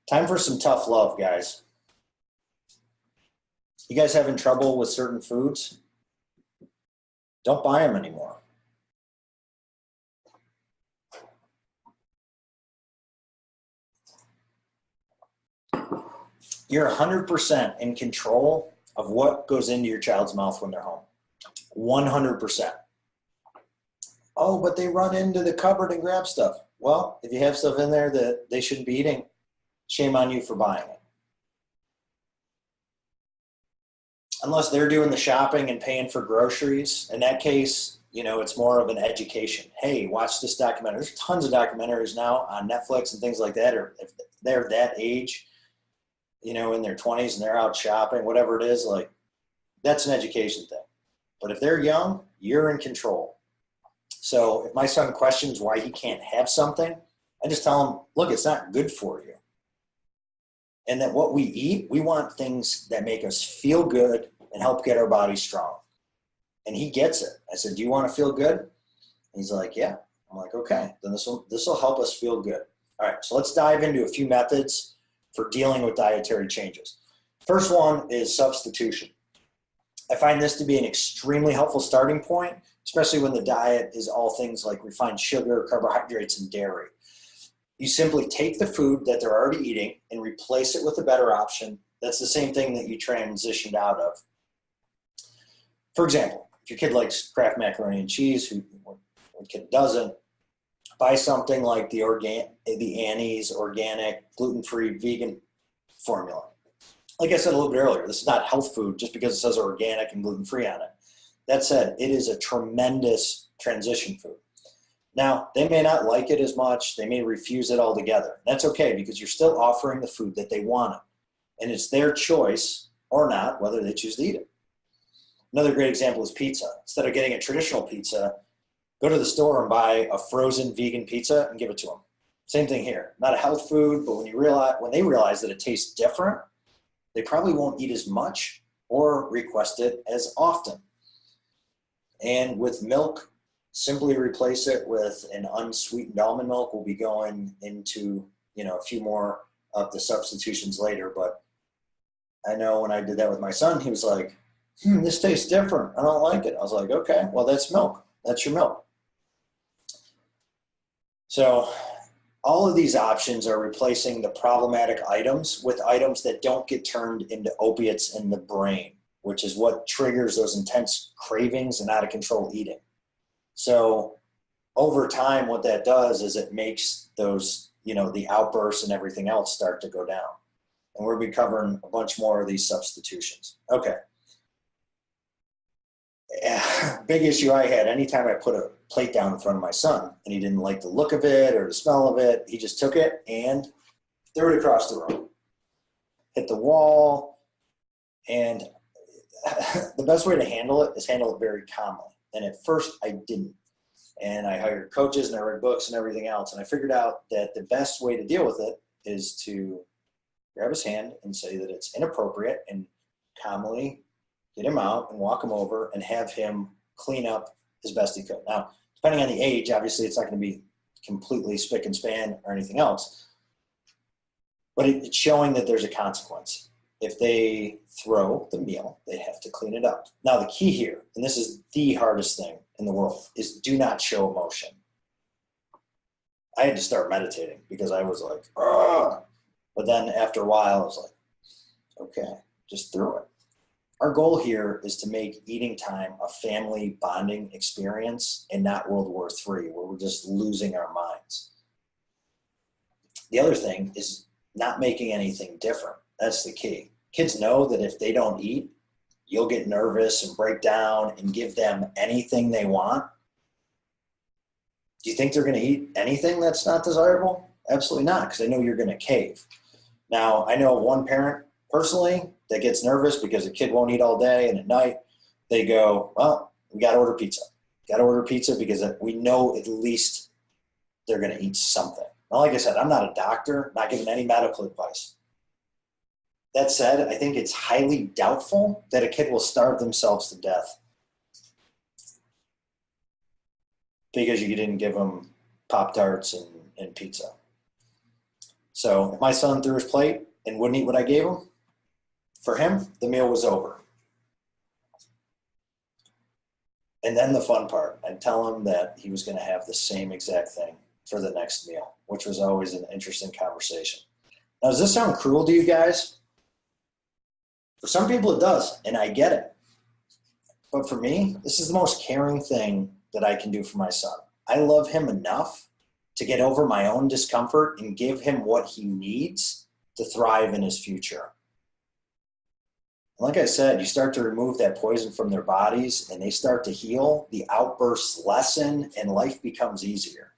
Time for some tough love, guys. You guys having trouble with certain foods? Don't buy them anymore. You're 100% in control of what goes into your child's mouth when they're home. 100%. Oh, but they run into the cupboard and grab stuff. Well, if you have stuff in there that they shouldn't be eating, shame on you for buying it. Unless they're doing the shopping and paying for groceries. In that case, it's more of an education. Hey, watch this documentary. There's tons of documentaries now on Netflix and things like that. Or if they're that age, in their 20s and they're out shopping, whatever it is, like that's an education thing. But if they're young, you're in control. So if my son questions why he can't have something, I just tell him, look, it's not good for you. And that what we eat, we want things that make us feel good and help get our body strong. And he gets it. I said, do you want to feel good? And he's like, yeah. I'm like, okay, then this will help us feel good. All right, so let's dive into a few methods for dealing with dietary changes. First one is substitution. I find this to be an extremely helpful starting point, especially when the diet is all things like refined sugar, carbohydrates, and dairy. You simply take the food that they're already eating and replace it with a better option. That's the same thing that you transitioned out of. For example, if your kid likes Kraft macaroni and cheese, what kid doesn't, buy something like the Annie's organic, gluten-free, vegan formula. Like I said a little bit earlier, this is not health food just because it says organic and gluten-free on it. That said, it is a tremendous transition food. Now, they may not like it as much. They may refuse it altogether. That's okay because you're still offering the food that they wanted. And it's their choice or not whether they choose to eat it. Another great example is pizza. Instead of getting a traditional pizza, go to the store and buy a frozen vegan pizza and give it to them. Same thing here. Not a health food, but when they realize that it tastes different, they probably won't eat as much or request it as often. And with milk, simply replace it with an unsweetened almond milk. We'll be going into a few more of the substitutions later, but I know when I did that with my son, he was like, this tastes different. I don't like it. I was like, okay, well, that's milk. That's your milk. So all of these options are replacing the problematic items with items that don't get turned into opiates in the brain, which is what triggers those intense cravings and out of control eating. So over time, what that does is it makes those, the outbursts and everything else start to go down. And we'll be covering a bunch more of these substitutions. Okay. Big issue I had, anytime I put a plate down in front of my son and he didn't like the look of it or the smell of it, he just took it and threw it across the room. Hit the wall. And the best way to handle it is handle it very calmly. And at first I didn't. And I hired coaches and I read books and everything else. And I figured out that the best way to deal with it is to grab his hand and say that it's inappropriate and calmly get him out and walk him over and have him clean up as best he could. Now, depending on the age, obviously it's not going to be completely spick and span or anything else, but it's showing that there's a consequence. If they throw the meal, they have to clean it up. Now, the key here, and this is the hardest thing in the world, is do not show emotion. I had to start meditating because I was like, ugh. But then after a while, I was like, okay, just throw it. Our goal here is to make eating time a family bonding experience and not World War III, where we're just losing our minds. The other thing is not making anything different. That's the key. Kids know that if they don't eat, you'll get nervous and break down and give them anything they want. Do you think they're going to eat anything that's not desirable? Absolutely not, because they know you're going to cave. Now, I know one parent personally that gets nervous because the kid won't eat all day, and at night they go, well, we got to order pizza. Got to order pizza because we know at least they're going to eat something. Now, like I said, I'm not a doctor, not giving any medical advice. That said, I think it's highly doubtful that a kid will starve themselves to death because you didn't give them Pop-Tarts and pizza. So if my son threw his plate and wouldn't eat what I gave him, for him, the meal was over. And then the fun part, I'd tell him that he was going to have the same exact thing for the next meal, which was always an interesting conversation. Now, does this sound cruel to you guys? For some people it does, and I get it. But for me, this is the most caring thing that I can do for my son. I love him enough to get over my own discomfort and give him what he needs to thrive in his future. Like I said, you start to remove that poison from their bodies and they start to heal, the outbursts lessen, and life becomes easier.